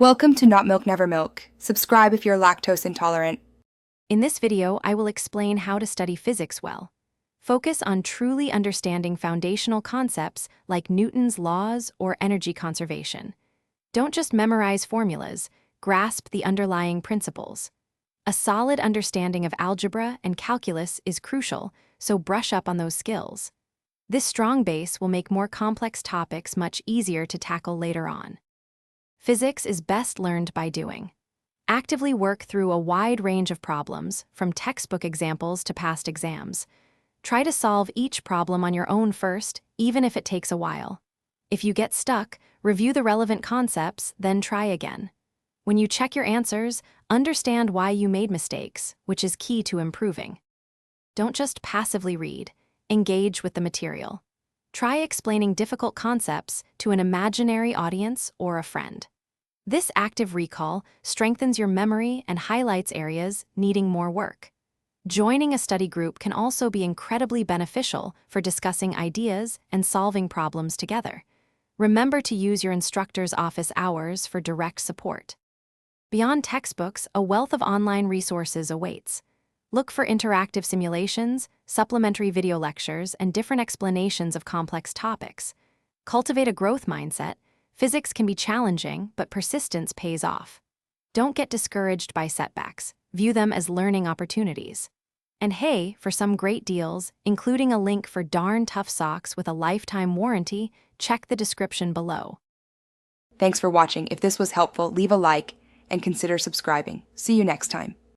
Welcome to Not Milk Never Milk. Subscribe if you're lactose intolerant. In this video, I will explain how to study physics well. Focus on truly understanding foundational concepts like Newton's laws or energy conservation. Don't just memorize formulas, grasp the underlying principles. A solid understanding of algebra and calculus is crucial, so brush up on those skills. This strong base will make more complex topics much easier to tackle later on. Physics is best learned by doing. Actively work through a wide range of problems, from textbook examples to past exams. Try to solve each problem on your own first, even if it takes a while. If you get stuck, review the relevant concepts, then try again. When you check your answers, understand why you made mistakes, which is key to improving. Don't just passively read, engage with the material. Try explaining difficult concepts to an imaginary audience or a friend. This active recall strengthens your memory and highlights areas needing more work. Joining a study group can also be incredibly beneficial for discussing ideas and solving problems together. Remember to use your instructor's office hours for direct support. Beyond textbooks, a wealth of online resources awaits. Look for interactive simulations, supplementary video lectures, and different explanations of complex topics. Cultivate a growth mindset. Physics can be challenging, but persistence pays off. Don't get discouraged by setbacks. View them as learning opportunities. And hey, for some great deals, including a link for darn tough socks with a lifetime warranty, check the description below. Thanks for watching. If this was helpful, leave a like and consider subscribing. See you next time.